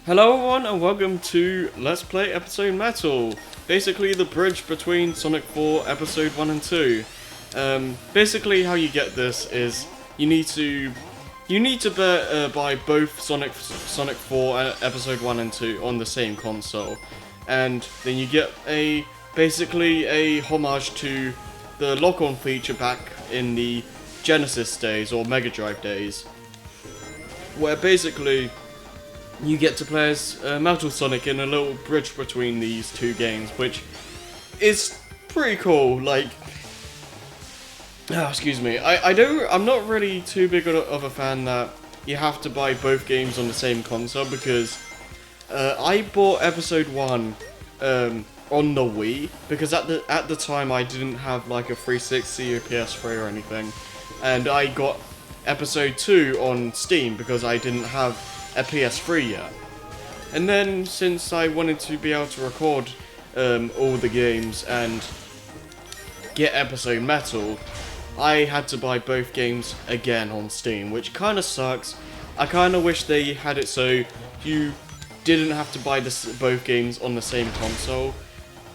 Hello everyone and welcome to Let's Play Episode Metal. Basically the bridge between Sonic 4 Episode 1 and 2. Basically how you get this is you need to buy both Sonic 4 Episode 1 and 2 on the same console. And then you get basically a homage to the lock-on feature back in the Genesis days or Mega Drive days. Where basically you get to play as Metal Sonic in a little bridge between these two games, which is pretty cool. Like, excuse me, I'm not really too big of a fan that you have to buy both games on the same console, because I bought Episode 1 on the Wii, because at the time I didn't have like a 360 or PS3 or anything, and I got Episode 2 on Steam because I didn't have a PS3 yet. And then since I wanted to be able to record all the games and get Episode Metal, I had to buy both games again on Steam, which kind of sucks. I kind of wish they had it so you didn't have to buy both games on the same console.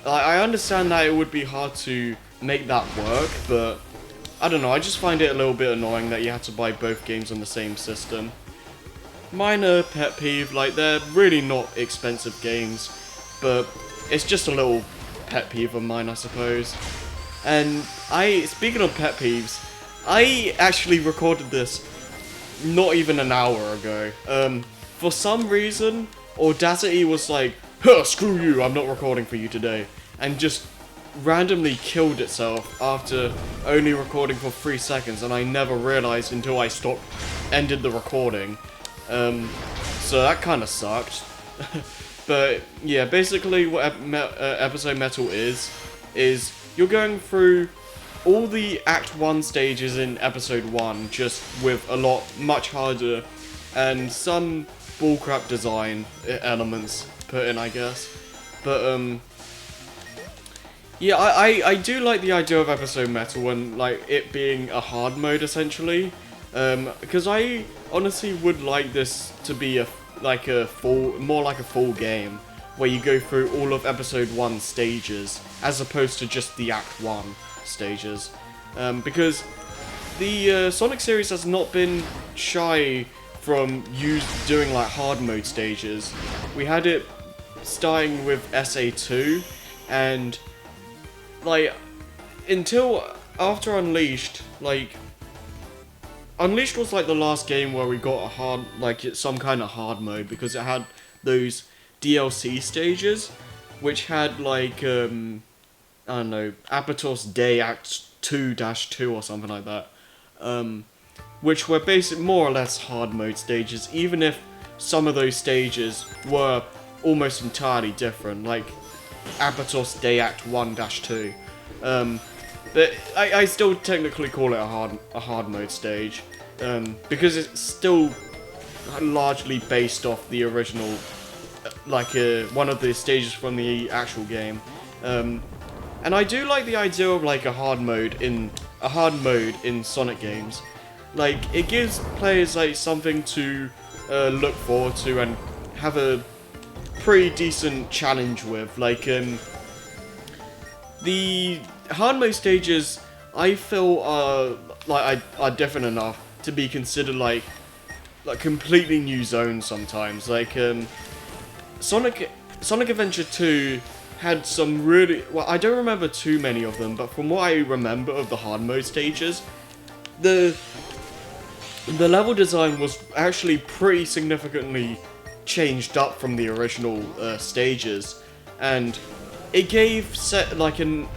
I understand that it would be hard to make that work, but I don't know, I just find it a little bit annoying that you have to buy both games on the same system. Minor pet peeve, like they're really not expensive games, but it's just a little pet peeve of mine, I suppose. And speaking of pet peeves, I actually recorded this not even an hour ago. For some reason, Audacity was like, huh, screw you, I'm not recording for you today, and just randomly killed itself after only recording for 3 seconds, and I never realized until I ended the recording. So that kind of sucked. But yeah, basically what Episode Metal is you're going through all the Act 1 stages in Episode 1, just with a much harder and some bullcrap design elements put in, I guess. But yeah, I do like the idea of Episode Metal and like it being a hard mode essentially. Because I honestly would like this to be more like a full game, where you go through all of Episode 1 stages, as opposed to just the Act 1 stages. Because the Sonic series has not been shy from doing like hard mode stages. We had it starting with SA2, and like until after Unleashed, Unleashed was like the last game where we got some kind of hard mode, because it had those DLC stages, which had like, I don't know, Apatos Day Act 2-2 or something like that, which were basically more or less hard mode stages, even if some of those stages were almost entirely different, like Apatos Day Act 1-2. But I still technically call it a hard mode stage, because it's still largely based off the original, one of the stages from the actual game. And I do like the idea of like a hard mode in Sonic games. Like, it gives players like something to look forward to and have a pretty decent challenge with. Like, the hard mode stages, I feel are different enough to be considered like completely new zones sometimes. Like Sonic Adventure 2 had some really, well, I don't remember too many of them, but from what I remember of the hard mode stages, the level design was actually pretty significantly changed up from the original stages, and it gave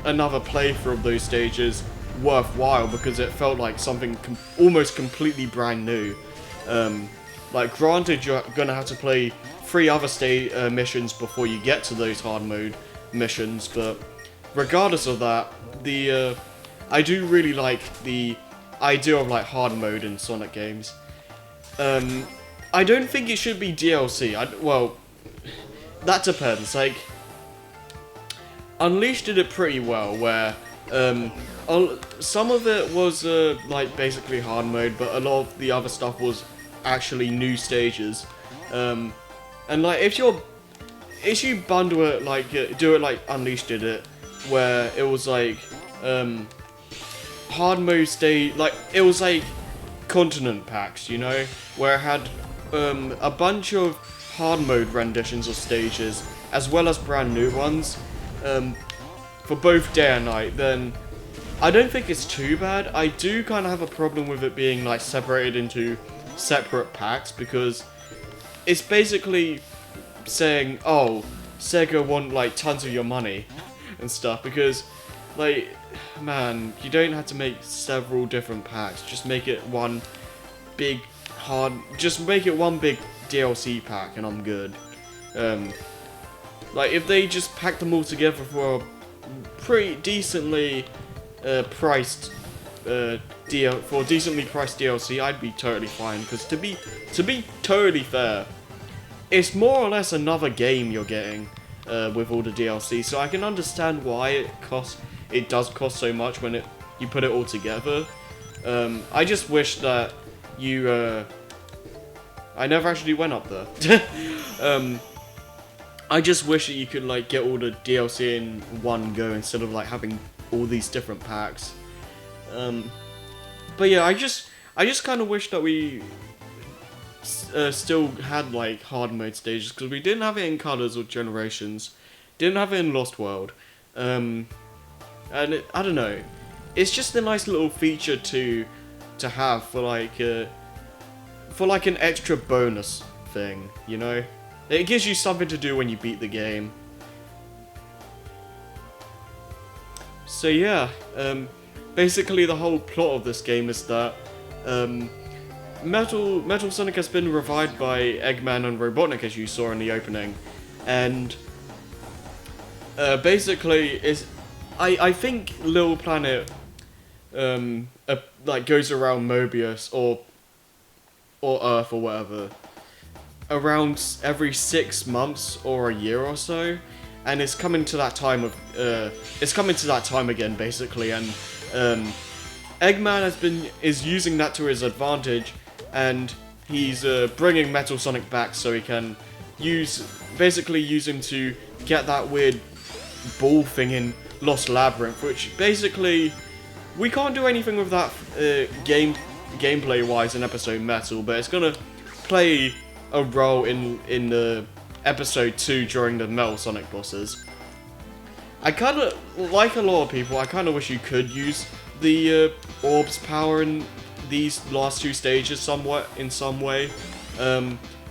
another playthrough of those stages worthwhile, because it felt like something almost completely brand new. Like, granted, you're gonna have to play 3 other missions before you get to those hard mode missions, but regardless of that, I do really like the idea of like hard mode in Sonic games. I don't think it should be DLC. Well, that depends. Like, Unleashed did it pretty well, where some of it was like basically hard mode, but a lot of the other stuff was actually new stages. And like if you bundle it like do it like Unleashed did it, where it was like hard mode stage, like it was like continent packs, you know, where it had a bunch of hard mode renditions of stages as well as brand new ones for both day and night, then I don't think it's too bad. I do kind of have a problem with it being like separated into separate packs, because it's basically saying, oh, Sega want like tons of your money and stuff, because like, man, you don't have to make several different packs. Just make it one big just make it one big DLC pack and I'm good. Like if they just pack them all together for a pretty decently priced decently priced DLC, I'd be totally fine, because to be totally fair, it's more or less another game you're getting with all the DLC, so I can understand why it does cost so much when you put it all together. I just wish that I never actually went up there. I just wish that you could like get all the DLC in one go instead of like having all these different packs. But yeah, I just kind of wish that we still had like hard mode stages, because we didn't have it in Colors or Generations, didn't have it in Lost World, and I don't know, it's just a nice little feature to have for like an extra bonus thing, you know? It gives you something to do when you beat the game. So yeah, basically the whole plot of this game is that Metal Sonic has been revived by Eggman and Robotnik, as you saw in the opening, and basically I think Little Planet like goes around Mobius or Earth or whatever around every 6 months or a year or so, and it's coming to that time again basically, and Eggman is using that to his advantage, and he's bringing Metal Sonic back so he can use him to get that weird ball thing in Lost Labyrinth, which basically we can't do anything with that gameplay wise in episode Metal, but it's gonna play a role in the episode 2 during the Metal Sonic bosses. I kind of, like a lot of people, I kind of wish you could use the orb's power in these last 2 stages somewhat in some way,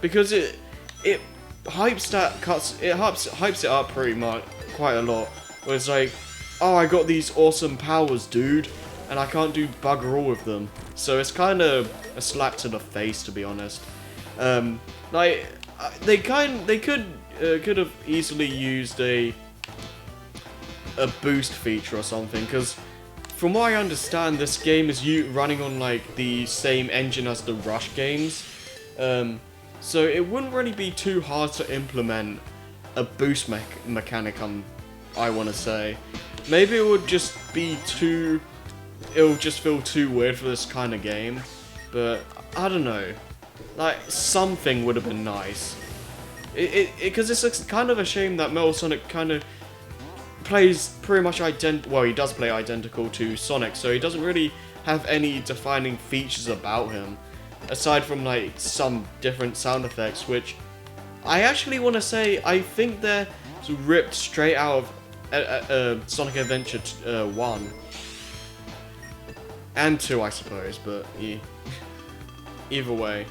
because it hypes it up pretty much quite a lot. Where it's like, oh, I got these awesome powers, dude, and I can't do bugger all with them. So it's kind of a slap to the face, to be honest. Like they could have easily used a boost feature or something, because from what I understand, this game is running on like the same engine as the Rush games, so it wouldn't really be too hard to implement a boost mechanic. I want to say, maybe it would just it'll just feel too weird for this kind of game, but I don't know. Like, something would have been nice. Because it's kind of a shame that Metal Sonic kind of plays pretty much well, he does play identical to Sonic, so he doesn't really have any defining features about him, aside from like some different sound effects, which I actually want to say I think they're ripped straight out of Sonic Adventure 1 and 2, I suppose, but yeah. Either way,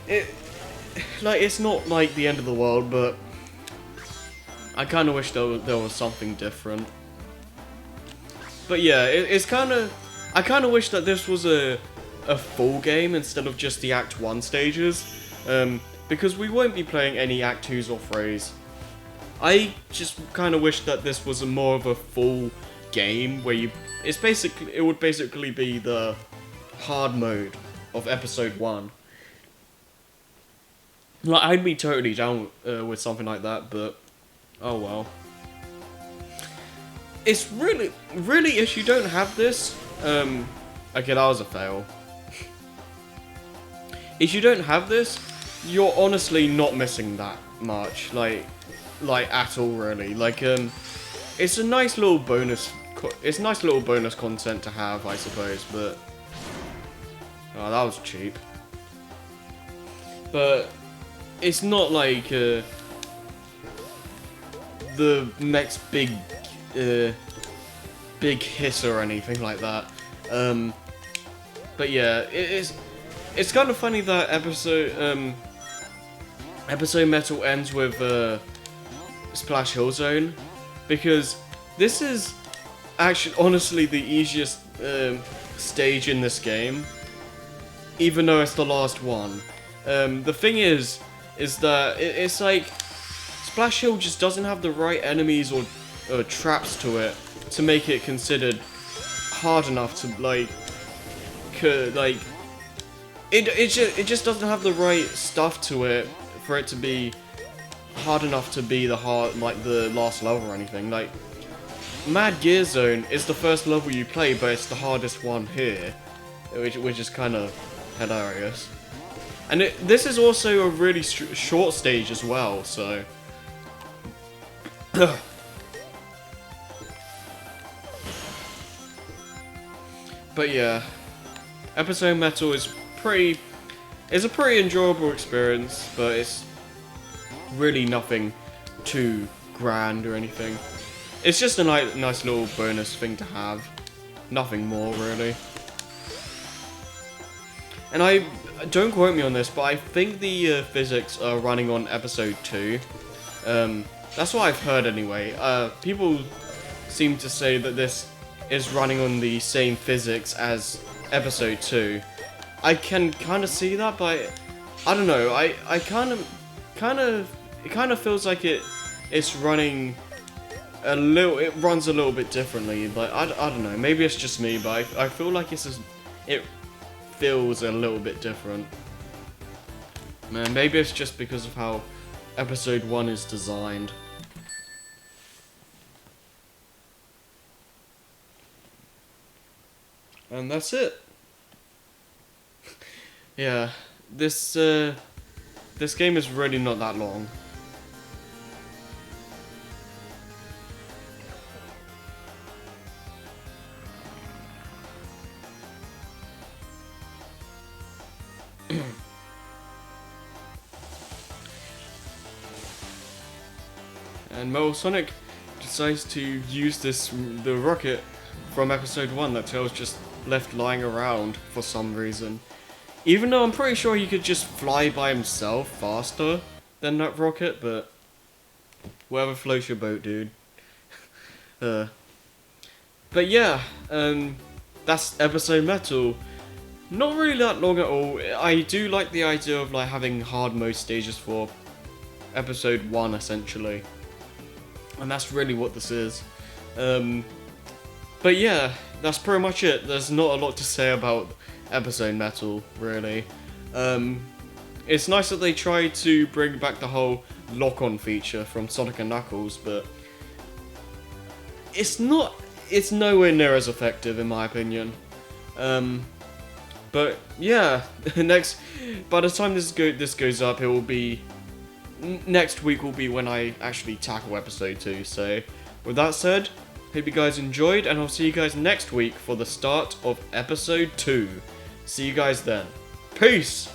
it's not like the end of the world, but I kind of wish there was something different. But yeah, I kind of wish that this was a full game instead of just the Act 1 stages, because we won't be playing any Act 2s or 3s. I just kind of wish that this was more of a full game where it would basically be the hard mode of episode 1. Like, I'd be totally down with something like that, but oh well. It's really, if you don't have this, okay, that was a fail. If you don't have this, you're honestly not missing that much, like at all, really. Like, it's a nice little bonus. It's nice little bonus content to have, I suppose. But oh, that was cheap. But it's not like the next big hit or anything like that. But yeah, it's kind of funny that episode Metal ends with Splash Hill Zone, because this is actually honestly the easiest stage in this game, even though it's the last one. The thing is that it's like Splash Hill just doesn't have the right enemies or traps to it to make it considered hard enough to it just doesn't have the right stuff to it for it to be hard enough to be the last level or anything. Like, Mad Gear Zone is the first level you play, but it's the hardest one here, which is kind of hilarious. And this is also a really short stage as well, so. But yeah, Episode Metal is a pretty enjoyable experience, but it's really nothing too grand or anything. It's just a nice little bonus thing to have, nothing more really. And don't quote me on this, but I think the physics are running on episode 2. That's what I've heard anyway. People seem to say that this is running on the same physics as episode 2. I can kind of see that, but I don't know. It kind of feels like it's running a little. It runs a little bit differently. Like I don't know. Maybe it's just me, but I feel like it feels a little bit different. Man, maybe it's just because of how episode 1 is designed. And that's it. Yeah, this game is really not that long. And Metal Sonic decides to use the rocket from episode 1 that Tails just left lying around for some reason. Even though I'm pretty sure he could just fly by himself faster than that rocket, but whatever floats your boat, dude. But yeah, that's Episode Metal. Not really that long at all. I do like the idea of like having hard mode stages for episode 1 essentially. And that's really what this is. But yeah, that's pretty much it. There's not a lot to say about Episode Metal, really. It's nice that they tried to bring back the whole lock-on feature from Sonic and Knuckles, but it's nowhere near as effective in my opinion. But yeah, by the time this goes up, it will be next week will be when I actually tackle episode 2. So with that said, hope you guys enjoyed, and I'll see you guys next week for the start of episode 2. See you guys then. Peace!